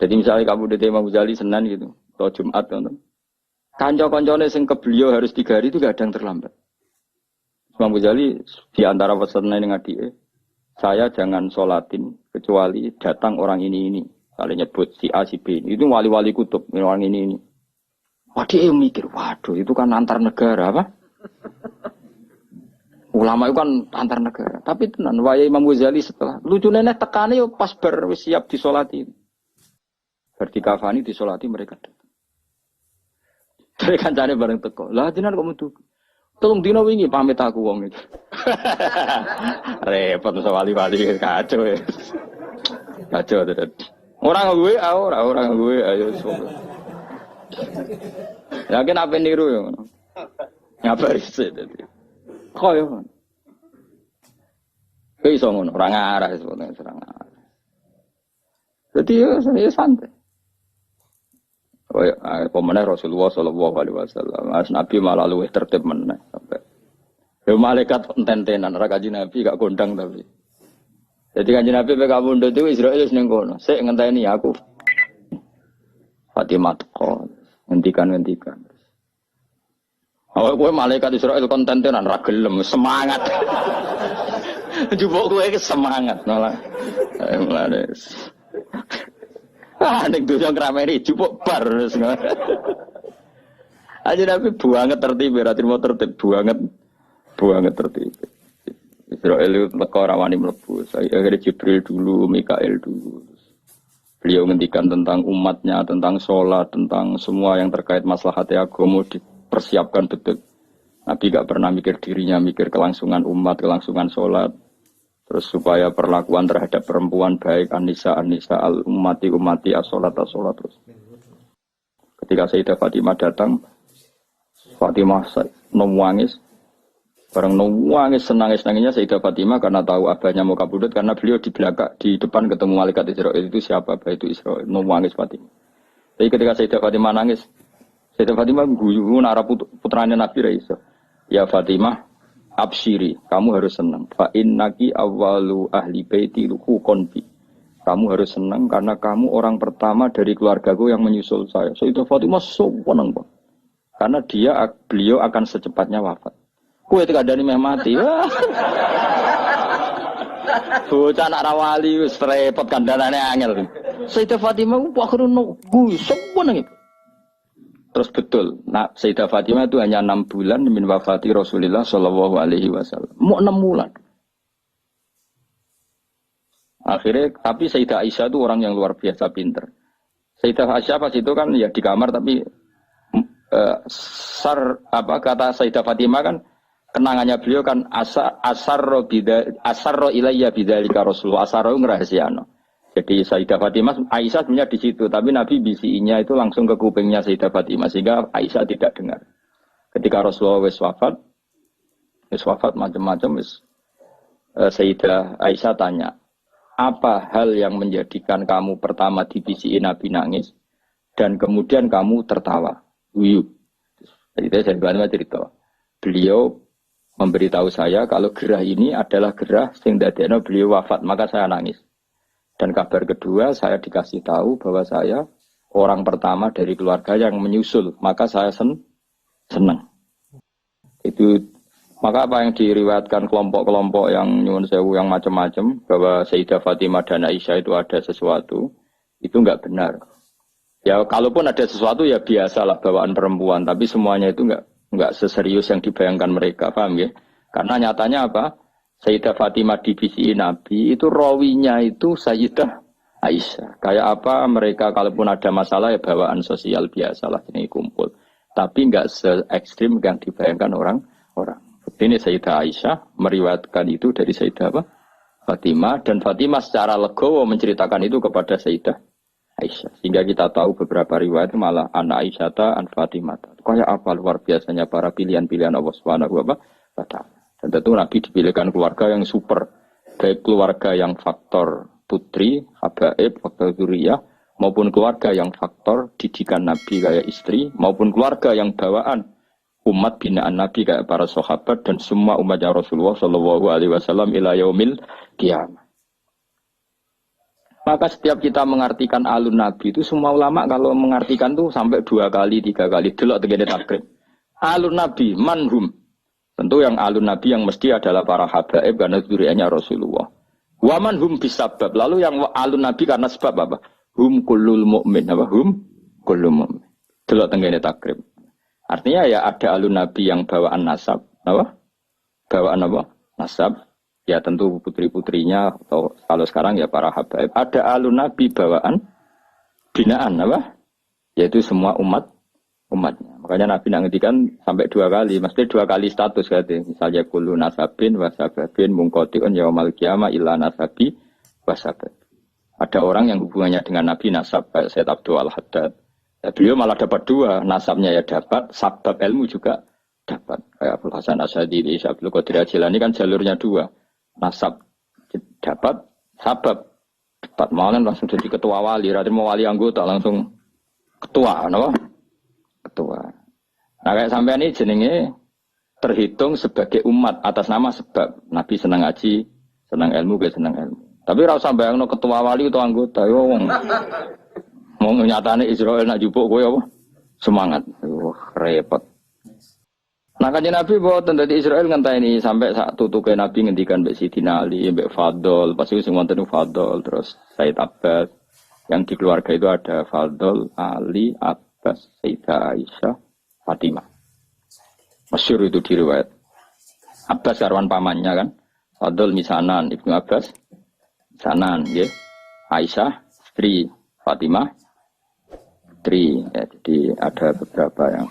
Jadi misalnya kamu di Imam Ghazali Senin gitu, atau Jumat gitu. Kanca-kancane sing ke beliau harus 3 hari itu enggak ada yang terlambat. Imam Ghazali di antara pesan ning adike, saya jangan sholatin kecuali datang orang ini. Kalau nyebut si A, si B, itu wali-wali kutub, orang ini. Waduh, mikir, waduh, itu kan antar negara, apa? Ulama itu kan antar negara. Tapi tenan, waya Imam Ghazali setelah, lucu nenek tekane yo pas siap disolati. Bertikafani disolati mereka datang. Mereka kancane bareng teko. Lah jenengan kok metu. Tolong dina wingi pamit aku wong iki. Repot wali-wali kacau ya. Kacau tenan. Orang gue ayo semua. Yakin apa niru ya? Ngapa riset tadi? Kau ya? Kau iso ngono, orang arah sebetulnya serang arah. Jadi ya saya santai. Oh ya, pemenang Rasulullah Shallallahu Alaihi Wasallam, as Nabi malah luwih tertib meneh sampai. Ya malaikat enten-tenan, rakaji Nabi gak gondang tapi. Jadi kanjeng Nabi PK Bunda itu Israel wis ning kono. Sik ngenteni aku. Fatimah teko, ngentikan. Awak kowe malaikat Israel konten-tenan ra gelem semangat. Jupuk kowe semangat malah. Mulane. Nek dosa ngrameni jupuk bar. Aja tapi banget tertib, berarti mau tertib banget tertib. Israel itu teko rawani mlebu. Saya akhirnya Jibril dulu, Mikail dulu. Beliau ngendikan tentang umatnya, tentang sholat, tentang semua yang terkait maslahat agama dipersiapkan betul. Nabi gak pernah mikir dirinya, mikir kelangsungan umat, kelangsungan sholat. Terus supaya perlakuan terhadap perempuan baik, Anisa, al-ummati, as-sholat terus. Ketika Sayyidah Fatimah datang, Fatimah nangis. Barang nangis senangis-nangisnya Sayyidah Fatimah karena tahu abahnya mau kabudut karena beliau di belakang di depan ketemu malaikat Israel itu siapa abah itu Israel nangis Fatimah. Tapi ketika Sayyidah Fatimah nangis, Sayyidah Fatimah guyu nara putranya Nabi Raisa. Ya Fatimah, absyiri, kamu harus senang. Fa innaki awwalu ahli baiti konfi. Kamu harus senang karena kamu orang pertama dari keluargaku yang menyusul saya. Sayyidah Fatimah senang Pak. Karena beliau akan secepatnya wafat. Kue itu kadang meh mati. Bocah anak rawali wis repot kandhanane angel. Sayyidah Fatimah ku akhire nunggu sewenang itu. Terus betul, nah Sayyidah Fatimah itu hanya 6 bulan min wafati Rasulullah sallallahu alaihi wasallam. Mau 6 bulan. Akhirnya tapi Sayyidah Aisyah itu orang yang luar biasa pinter. Sayyidah Aisyah pas itu kan ya di kamar tapi kata Sayyidah Fatimah kan kenangannya beliau kan asarro ilayya bidzalika Rasulullah asarro ngrahasiano. Jadi Sayyidah Fatimah Aisyah sebenarnya di situ tapi Nabi bisinya itu langsung ke kupingnya Sayyidah Fatimah sehingga Aisyah tidak dengar. Ketika Rasulullah wis wafat macam-macam Sayyidah Aisyah tanya, "Apa hal yang menjadikan kamu pertama dibisiin Nabi nangis dan kemudian kamu tertawa?" Uyup. Jadi saya Fatimah cerita. Beliau memberitahu saya kalau gerah ini adalah gerah sing dadekno beliau wafat, maka saya nangis. Dan kabar kedua saya dikasih tahu bahwa saya orang pertama dari keluarga yang menyusul, maka saya senang. Itu maka apa yang diriwayatkan kelompok-kelompok yang nyuwun sewu yang macam-macam bahwa Sayyidah Fatimah dan Aisyah itu ada sesuatu, itu enggak benar. Ya kalaupun ada sesuatu ya biasalah bawaan perempuan, tapi semuanya itu enggak seserius yang dibayangkan mereka, paham ya? Karena nyatanya apa? Sayyidah Fatimah divisi Nabi itu rawinya itu Sayyidah Aisyah. Kayak apa mereka kalaupun ada masalah ya bawaan sosial biasalah ini kumpul. Tapi enggak se-ekstrim yang dibayangkan orang-orang. Ini Sayyidah Aisyah meriwayatkan itu dari Sayyidah Fatimah dan Fatimah secara legowo menceritakan itu kepada Sayyidah Aisyah. Sehingga kita tahu beberapa riwayat malah anak Aisyah an Fatimah. Kayak apa luar biasanya para pilihan-pilihan Allah Subhanahu wa taala. Dan tentu Nabi dipilihkan keluarga yang super. Baik keluarga yang faktor putri, habaib, faktor zuriyah, maupun keluarga yang faktor didikan Nabi kayak istri, maupun keluarga yang bawaan umat binaan Nabi kayak para sahabat dan semua umatnya Rasulullah Shallallahu Alaihi Wasallam ila yaumil qiyamah. Maka setiap kita mengartikan alun Nabi itu semua ulama kalau mengartikan tuh sampai 2 kali, 3 kali delok tegene takrib. Alun Nabi manhum. Tentu yang alun Nabi yang mesti adalah para habaib karena zuriyahnya Rasulullah. Wa manhum bisabab. Lalu yang alun Nabi karena sebab apa? Hum kullul mu'min. Apa hum kullul mu'min. Delok tegene takrib. Artinya ya ada alun Nabi yang bawaan nasab. Apa? Bawaan apa? Nasab. Ya tentu putri-putrinya atau kalau sekarang ya para habaib. Ada alun Nabi bawaan binaan apa? Yaitu semua umatnya. Makanya Nabi ngendikan sampai 2 kali, mesti 2 kali status katanya. Misalnya kullu nasabin wasababin mungqati'un yaumal qiyamah illa nasabi wasabab. Ada orang yang hubungannya dengan Nabi nasab kayak Sayyid Abdul Al-Haddad. Ya, beliau malah dapat 2, nasabnya ya dapat, sabab ilmu juga dapat. Kayak Abdul Hasan Asy'adili, Abdul Qadir Jilani kan jalurnya 2. Nasab dapat, sabab dapat. Malah langsung jadi ketua wali, radhi mau wali anggota langsung ketua, apa? Ketua. Nah kayak sampean ini jenenge terhitung sebagai umat atas nama sebab Nabi senang ngaji, senang ilmu, gak senang ilmu. Tapi ora usah bayangno ketua wali atau anggota yo wong. Mau nyatane Israel nak jupuk kowe apa? Semangat. Repot. Nah kanjeng Nabi boten dadi Israel ngenteni sampai sak tutuke Nabi ngendikan mbek Sidina Ali, mbek Fadl, pasti sing wonten Fadl, terus Said Abbas. Yang di keluarga itu ada Fadl, Ali, Abbas, Sayyidah Aisyah, Fatimah. Masyhur itu di riwayat. Abbas karwan pamannya kan. Fadl misanan, Ibnu Abbas misanan, nggih. Aisyah istri, Fatimah istri. Ya, jadi ada beberapa yang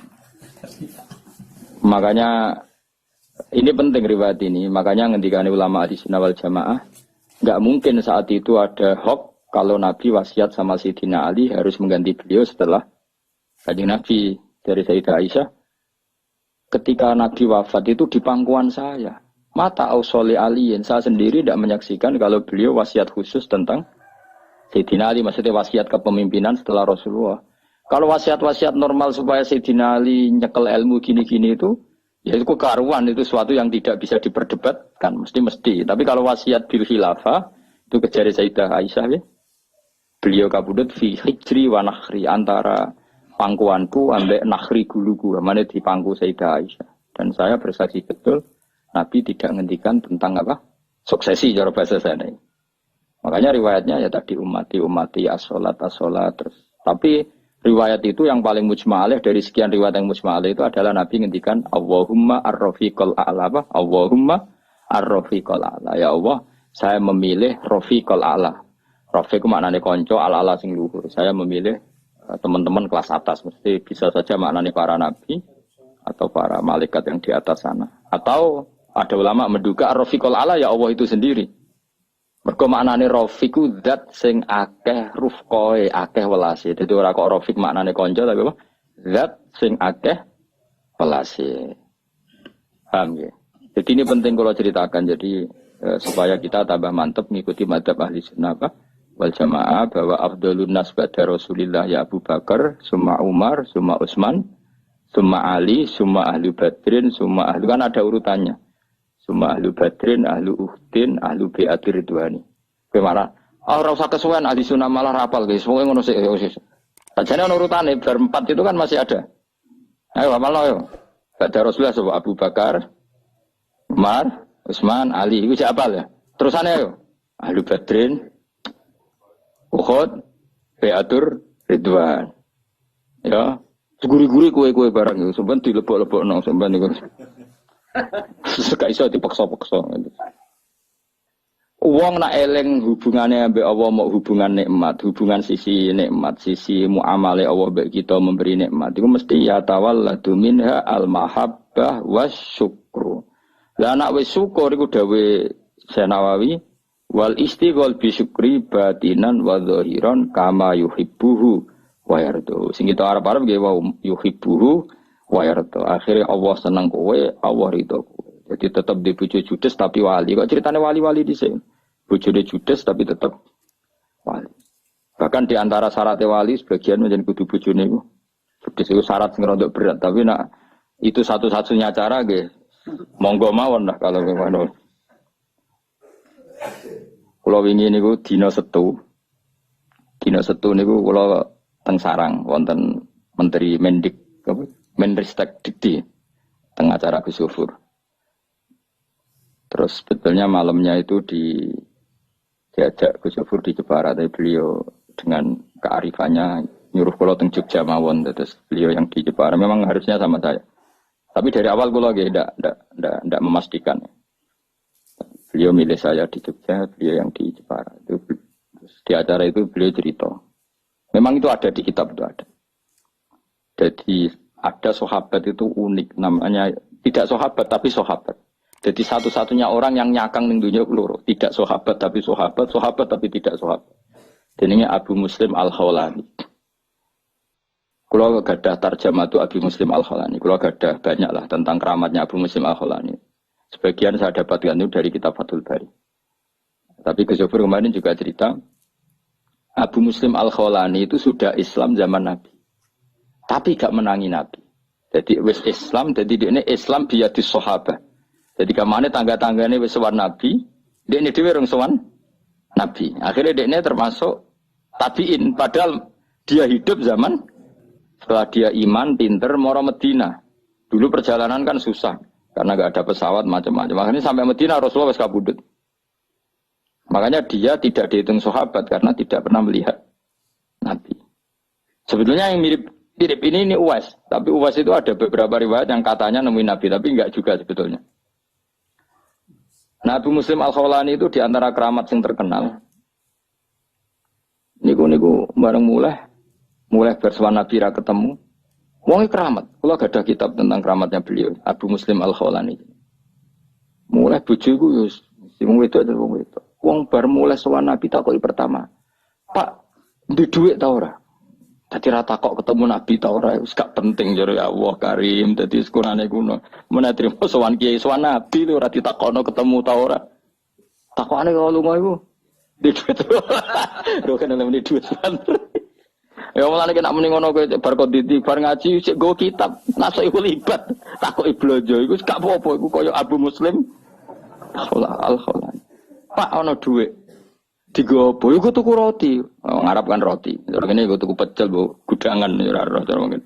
makanya ini penting riwayat ini. Makanya ngendikane ulama ahli sunnah wal jamaah, enggak mungkin saat itu ada hoax kalau Nabi wasiat sama Sayyidina Ali harus mengganti beliau setelah kanjeng Nabi. Dari Sayyidah Aisyah, ketika Nabi wafat itu di pangkuan saya. Mata ausoli aliin, saya sendiri tidak menyaksikan kalau beliau wasiat khusus tentang Sayyidina Ali, maksudnya wasiat kepemimpinan setelah Rasulullah. Kalau wasiat-wasiat normal supaya Sayyidina Ali nyekel ilmu gini-gini itu, ya itu kekaruan, itu sesuatu yang tidak bisa diperdebatkan, mesti. Tapi kalau wasiat bil khilafah, itu kejari Sayyidah Aisyah, ya. Beliau kabudut fi hijri wa nakhri, antara pangkuanku ambek nakhri guluku, mana di pangku Sayyidah Aisyah. Dan saya bersaksi betul, Nabi tidak ngendikan tentang apa? Suksesi cara bahasa sana. Makanya riwayatnya ya tadi umati as-sholat terus. Tapi riwayat itu yang paling mujma'alih dari sekian riwayat yang mujma'alih itu adalah Nabi ngendikan Allahumma ar-rafiqal a'la, apa? Allahumma ar-rafiqal a'la. Ya Allah, saya memilih rafiqal a'la. Rafiq maknanya konco, ala-ala sing luhur. Saya memilih teman-teman kelas atas. Mesti bisa saja maknanya para nabi atau para malaikat yang di atas sana. Atau ada ulama menduga ar-rafiqal a'la ya Allah itu sendiri. Mergo maknane rafiqu zat sing akeh rufqoe, akeh welase. Dadi ora kok rafiq maknane kanca tapi apa? Zat sing akeh welase. Paham ya? Jadi ini penting kalau ceritakan jadi supaya kita tambah mantap mengikuti madzhab ahli sunnah wal jamaah bahwa afdhalun nas ba'da Rasulillah ya Abu Bakar, summa Umar, summa Utsman, summa Ali, summa ahli Badrin, summa ahli kan ada urutannya. Suma ahlu badrin, ahlu uhdin, ahlu bi'atir ridwani. Bagaimana? Ora usah kesuwen ahli sunnah malah rapal guys. Pokoke ngono sik. Sajane ana urutane bar 4 itu kan masih ada. Ayo hafalno yo. Badar Rasulullah sapa Abu Bakar, Umar, Utsman, Ali. Iku siapa ya? Terusane yo. Ahlu badrin, Uhud, bi'atur ridwan. Ya. Guri-guri kowe-kowe barang yo sampean dilebok-lebokno sampean niku. Gak iso dipaksa-paksa. Wong nak eling hubungannya ambek Allah mau hubungan nikmat, hubungan sisi nikmat, sisi muamale Allah mbek kita memberi nikmat. Iku mesti ya tawalladu minha al-mahabbah wasyukru. Lah nak wis syukur iku dawuh Senawawi wal istighol bi syukri batinan wa zahiran kama yuhibbuhu wa yardu. Sing kita arep-arep nggih wa yuhibbuhu wa yarda. Akhirnya Allah senang kowe, Allah ridho kowe. Jadi tetap di bojo judes tapi wali. Kok ceritanya wali-wali di sini? Bojone judes tapi tetap wali. Bahkan di antara syarat wali sebagian menjadi kudu bojone iku. Judes itu syarat sing rada berat, tapi nak itu satu-satunya cara nggih. Monggo mawon lah kalau ngono. Kula wingi niku dina Setu. Dina Setu niku kula teng sarang wonten Menteri Mendik apa? Menristek Dikti tengah acara Gus Yufur. Terus sebetulnya malamnya itu diajak Gus Yufur di Jepara, tapi beliau dengan kearifannya nyuruh kula teng Jogja mawon, terus beliau yang di Jepara memang harusnya sama saya. Tapi dari awal kula ndak memastikan. Beliau milih saya di Jogja, beliau yang di Jepara. Itu di acara itu beliau cerita. Memang itu ada di kitab itu ada. Jadi ada sahabat itu unik namanya, tidak sahabat tapi sahabat. Jadi satu-satunya orang yang nyakang ning dunia peluru, tidak sahabat tapi sahabat, sahabat tapi tidak sahabat. Jenenge Abu Muslim Al-Khawlani. Kalau gadah tarjamah itu Abu Muslim Al-Khawlani, kalau gadah banyak lah tentang keramatnya Abu Muslim Al-Khawlani. Sebagian saya dapatkan itu dari kitab Fathul Bari. Tapi Gus Yufur kemarin juga cerita Abu Muslim Al-Khawlani itu sudah Islam zaman Nabi. Tapi gak menangi Nabi. Jadi wis Islam, jadi ini Islam biadis sahabat. Jadi kemana tangga-tangganya wis sowan Nabi, dia ini dhewe rong sowan Nabi. Akhirnya dia ini termasuk tabiin, padahal dia hidup zaman setelah dia iman, pinter, moro Medina. Dulu perjalanan kan susah karena nggak ada pesawat macam-macam. Makanya sampai Madinah Rasulullah wis kabudut. Makanya dia tidak dihitung sahabat karena tidak pernah melihat Nabi. Sebetulnya yang mirip ini Uwais, tapi Uwais itu ada beberapa riwayat yang katanya nemuin Nabi, tapi enggak juga sebetulnya. Nabi Muslim Al-Khawlani itu diantara keramat yang terkenal. Niku bareng mulai bersuara Nabi ra ketemu. Wong keramat. Kalau gak ada kitab tentang keramatnya beliau, Abu Muslim Al-Khawlani. Mulai bojoku yo wong wedok dan wong wedok. Wong bar mulai sowan Nabi takoki pertama. Pak, ndek dhuwit ta ora? Dadi ra takok ketemu Nabi ta ora, wis gak penting jare Allah Karim. Dadi sekurane kuno. Menawa trimo sowan kiai sowan Nabi ora ditakokno ketemu ta ora. Takokane kok lunga iku. Ndek dhuwit. Lho kan nemeni dhuwit. Ya mulane nek muni ngono kowe bar konditi bar ngaji sik nggo kitab nasuk iku libat takoki blonjo iku gak apa-apa iku kaya Abu Muslim Al-Khawlani. Pak ana dhuwit digo apa iku tuku roti ngarep kan roti terus ngene iku tuku pecel mbok gudangan ora ora cara mungkin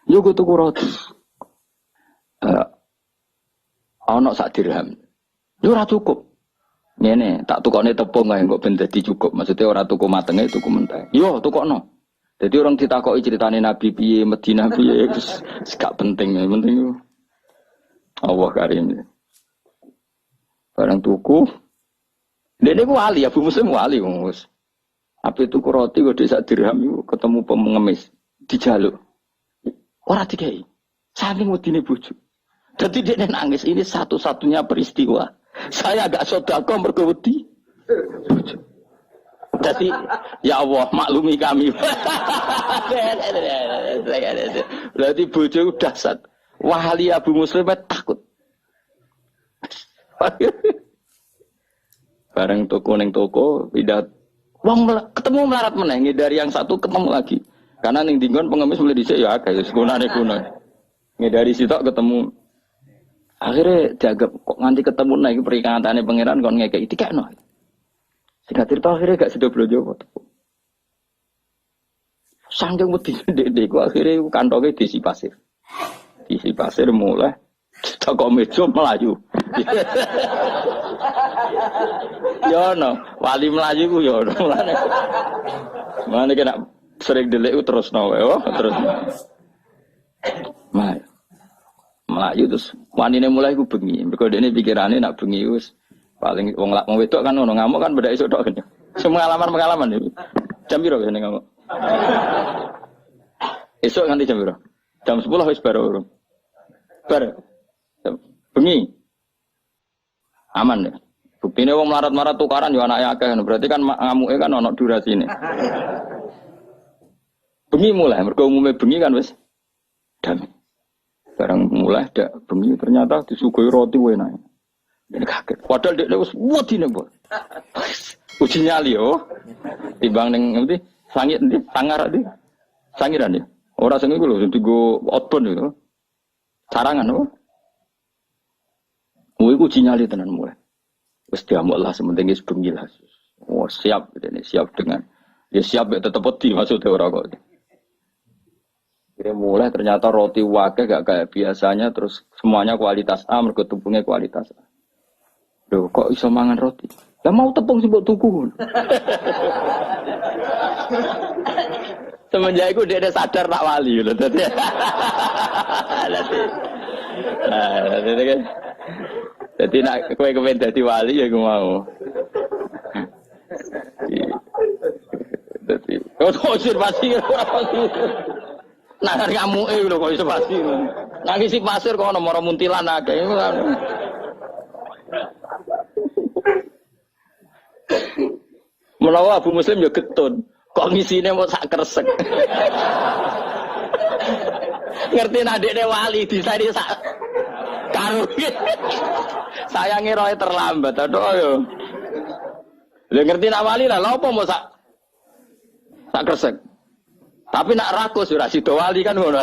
yo iku tuku roti ana sak dirham yo ora cukup ngene tak tukone tepung ae kok ben dadi cukup maksudnya ora tuku matenge tuku mentah yo tukokno. Jadi orang ditakoki ceritane Nabi piye, Madinah piye, gak penting, penting Allah Karim. Barang tuku, dene ku wali, Abu Muslim wali Gus. Apa tuku roti kok sak dirham iku ketemu pengemis dijaluk. Ora dikai. Saking wedine bojo. Dadi dekne nangis, ini satu-satunya peristiwa. Saya agak sedekah mergo wedi bojo. Jadi, ya Allah, maklumi kami. Berarti bojo udah dahsyat. Wali Abu Muslim takut. Bareng toko neng toko, tidak. Wong ketemu melarat meneng dari yang satu ketemu lagi. Karena ning dinggon pengemis mulai dhisik ya akeh sekunane kuno. Ngedari sitok ketemu. Akhirnya jaga kok nganti ketemu nek perikatane pangeran kon ngekeki dikekno. Singkat cerita akhirnya gak sudah belanja waktu. Sangking wedi dek akhirnya kantongnya diisi pasir. Diisi pasir mulai toko meja melaju. Ya no, wali melaju ku ya no. Mana kena sering delik terus no, terus. Melaju terus wanine mulai ku bengi. Mergo dene pikirane nak bengi wis paling wong wedok kan ono ngamuk kan beda iso tok kan. Pengalaman iki. Jam piro ngene ngamuk? Esuk nganti jam piro? Jam 10 wis baru. Bengi. Aman ya. Buktine wong marat-marat tukaran yo anake akeh berarti kan ngamuke kan ono durasine. Bengi mulai mergo umume bengi kan wis damai. Barang mulai dak bengi ternyata disuguhi roti enak. Ini kaget. Padahal dia wis wedine, Bos. Uji nyali yo. Timbang ning ngendi? Sangit endi? Sangar endi? Sangiran ya. Ora sing iku lho sing digo outbound itu. Carangan apa? Iku uji nyali tenan mulai. Wis diamuk lah sementing wis bengi lah. Oh, siap ini siap dengan ya siap ya tetep wedi maksudnya ora kok. Dia mulai ternyata roti wake gak kayak biasanya terus semuanya kualitas A mergo tepungnya kualitas A. Loh, kok iso mangan roti? Lah mau tepung sih mbok tuku. Semenjak itu dia sadar tak wali lho dadi. Dadi nek kowe kepen dadi wali ya aku mau. Dadi kok sir pasti Nah, ngamuke lho kok iso pasti. Nang isi pasir kok ana mara muntilan akeh. Menawa Abu Muslim ya getun, kok ngisine mau sak kresek. Ngerti adikne wali disari sak karo. Saya ngira terlambat aduh yo. Lah ngerti nak wali lah lha apa mau sak kresek. Tapi nak rakus ora sida wali kan ngono.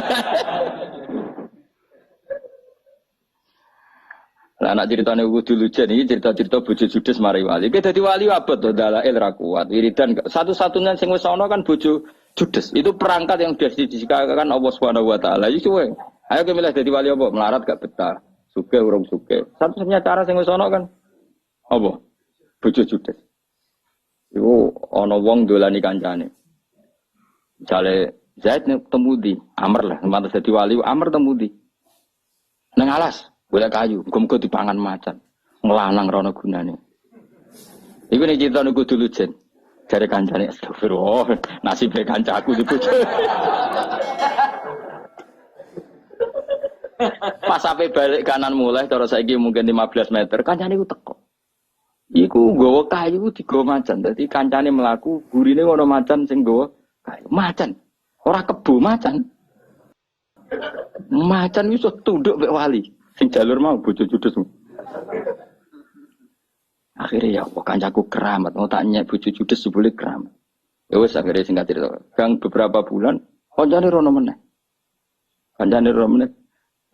Lah anak ceritane kudu lucu iki cerita-cerita bojo judes mari wali. Ki dadi wali abot to dalail ra kuat. Wiridan satu-satunya sing wis ana kan bojo judes. Itu perangkat yang sudah disikakan Allah Subhanahu wa taala. Iki kowe Ayo ke milih dadi wali apa? Melarat gak betah. Sugih urung sugih. Satu-satunya cara sing wis ana kan apa? Bojo judes. Iku ana wong dolani kancane. Misale Zaid temu di Amr lah, mantas dadi wali Amr temu di. Nang alas, golek kayu, muga-muga dipangan macan. Nglanang rono gunane. Iku nek cerita niku dulu jen. Jare kancane astagfirullah, nasibe kancaku di bojo. Pas sampai balik kanan mulai, terus saiki mungkin 15 meter, kancane iku teko. Iku nggawa kayu digawa macan. Dadi kancane mlaku, gurine ono macan sing nggawa kayu. Macan. Ora kebo macan. Macan iso tunduk mek wali. Sing jalur mau bojo judes. Akhirnya ya kok kancaku keramat, mau tanya bojo judes boleh keramat. Ya wis akhirnya singkat cerita. Gang beberapa bulan kancane rono meneh. Kancane rono meneh.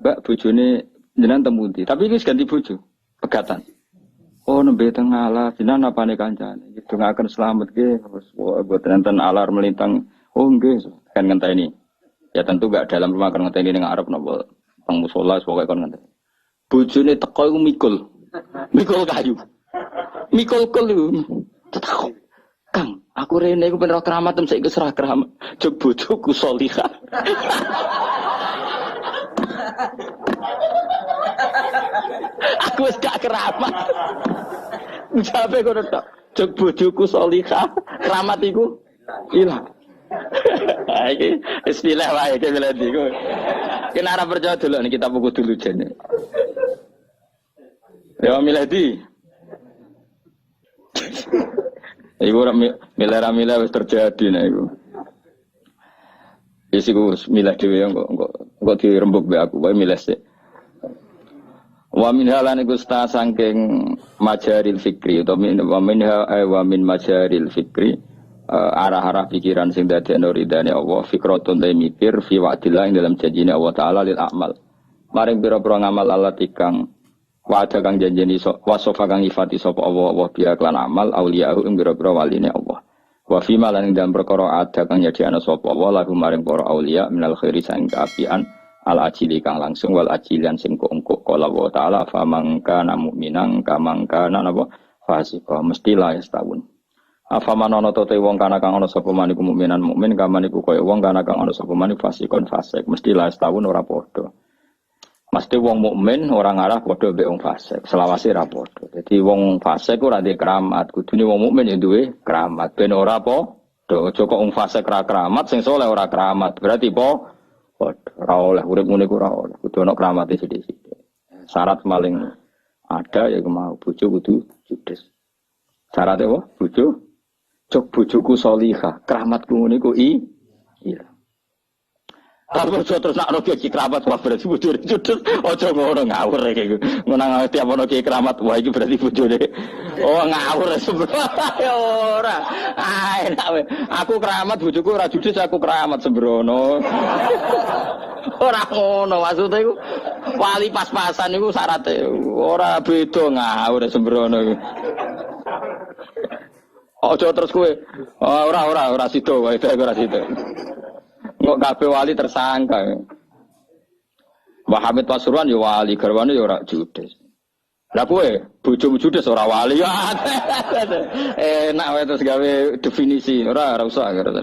Mbak bojone jenengan temu ndi? Tapi iki ganti bojo. Pegatan. Oh nembe teng ala jenengan apane kancane? Gitu ngaken selamat nggih. Buat nenten alar melintang. Oh nggih, kan ngenteni. Ya tentu gak dalam rumah kan ngenteni ning arep napa teng musala pokoke kon ngenteni. Bojone teko iku mikul. Mikul kayu. Mikul kelu. Tetakok. Kang, aku rene iku ben ora keramat tem saiki serah keramat. Jog bojoku salihah. Aku wis gak keramat. Jabe kono tok. Jog bojoku salihah, keramat iku ilang. Iki istilah wae iki milih iku. Kena ora percaya dulu nih kita buku dulu jene. Ya milih di. Iku ora milih wis terjadi nek iku. Wis iku milih dhewe kok dirembuk be aku wae milih sik. Wa min halane gusta saking majaril fikri utawa min majaril fikri arah-arah pikiran sing dadekno ridane Allah fikratun ta mikir fi wa'dillah ing dalam janjine Allah taala lil amal. Maring pira-pira ngamal Allah tikang wa'ada kang janjeni wasofa kang ifati sapa Allah biya klan amal auliyahu ing pira-pira waline Allah. Wa fi malan ing dalam perkara ada kang nyediakno sapa Allah lagu maring para auliya minal khairi sang kaapian al ajili kang langsung wal ajilian sing kok kala wa taala fa mangka mu'minan kamangka napa fasika mestilah ya setahun. Apa manono tote wong kana kang ana sapa maniku mukminan mukmin kamaniku kaya wong kana kang ana sapa maniku fasikon fasik mestilah setahun ora padha. Mesti wong mukmin ora ngarah padha mbek wong fasik, selawase ra padha. Dadi wong fasik ora ndek keramat, kudune wong mukmin ya duwe keramat. Ben ora padha, aja kok wong fasik ra keramat, sing saleh ora keramat. Berarti padha ora oleh urip ngene iku ora oleh. Kudu ana keramate sithik-sithik. Syarat paling ada ya mau bojo kudu judes. Syarat apa? Bojo cok bojoku salihah, keramatku ngene iku iya. Apa terus nak roke iki keramat wah berarti bojone judes. Aja ngono ngawur iki. Ngono tiap ono ki keramat wah iki berarti bojone. Oh ngawur sebenarnya ora. Ah enak we. Aku keramat bojoku ora judes aku keramat sembrono. Ora ngono maksudnya iku wali pas-pasan iku syaraté ora beda ngawur sembrono iku. Ojo terus kowe. Ora sida wae ora sida. Kok kabeh wali tersangka. Mbah Hamid Pasuruan ya wali, garwane ya ora judes. Lah kowe bojomu judes ora wali. Enak wae terus gawe definisi. Ora usah karo.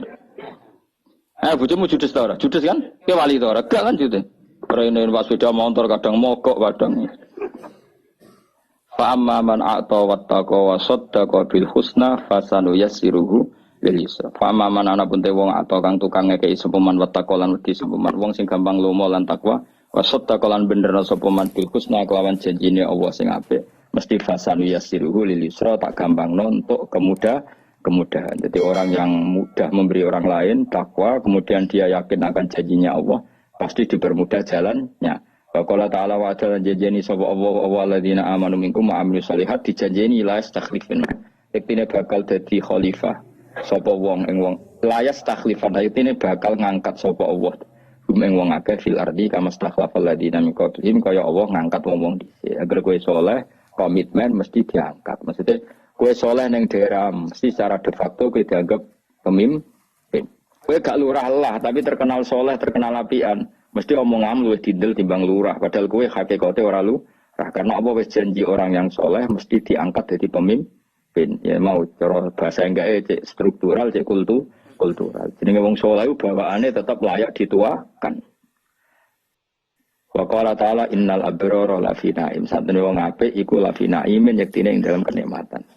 Bojomu judes ta ora? Judes kan? Ki wali ta ora? Gak kan judes. Rene pas sepeda motor kadang mogok kadang. Fa amma man a'ta wattaqa wa saddaqa bil husna fasanu yassiruhu lil yusra. Fa amma man ana pun te wong atau kang tukang ngekeki sapa man wattaqa lan wedi sapa man wong sing gampang lomo lan takwa wa saddaqa lan bener sapa man bil husna kelawan janjine Allah sing apik mesti fasanu yassiruhu lil yusra tak gampang untuk kemudahan. Jadi orang yang mudah memberi orang lain takwa kemudian dia yakin akan janjinya Allah pasti dipermudah jalannya. Qala ta'ala wa ta'ala janjeni sapa Allah alladzina amanu minkum wa amilus shalihat dijanjeni la yastakhlifun. Yektine bakal dadi khalifah sapa wong ing wong la yastakhlifun yektine bakal ngangkat sapa Allah ing wong akeh fil ardi kama stakhlafal ladzina min qablihim kaya Allah ngangkat wong-wong dhisik. Agar kowe saleh komitmen mesti diangkat. Maksudnya kowe saleh ning daerah mesti secara de facto kowe dianggap pemimpin. Kowe gak lurah lah tapi terkenal saleh, terkenal apian. Mesti omongan luwih didel timbang lurah, padahal kowe hakikate ora lurah. Karena apa wis janji orang yang soleh mesti diangkat jadi pemimpin. Ya mau cara bahasa enggak cek struktural, cek kultural. Jenenge wong soleh bawaane tetap layak dituakan. Wa qala ta'ala innal abrara lafi na'im. Satene wong apik iku lafi na'imin yektine ing dalam kenikmatan.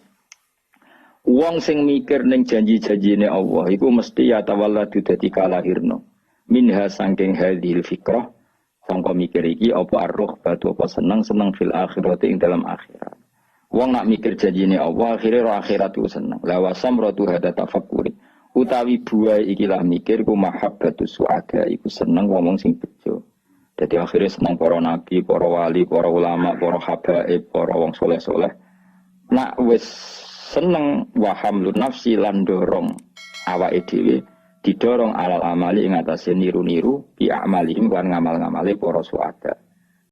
Wong sing mikir ning janji-janjine Allah iku mesti ya tawalladu dadi kalahirno. Minha sangking hadhil fikrah sangka mikir iki apa arruh batu apa seneng fil akhirat ing dalam akhirat. Wong nak mikir janjine Allah akhire ro akhirat ku seneng. La wasamratu hada tafakkuri. Utawi buai ikilah mikir ku mahabbatu suada iku seneng wong sing bejo. Dadi akhire seneng para nabi, para wali, para ulama, para habaib, para wong soleh-soleh. Nak wis seneng wahamlun nafsi lan dorong awake dhewe didorong alal amali ing atase niru-niru bi amalihim lan ngamal-ngamale para suada.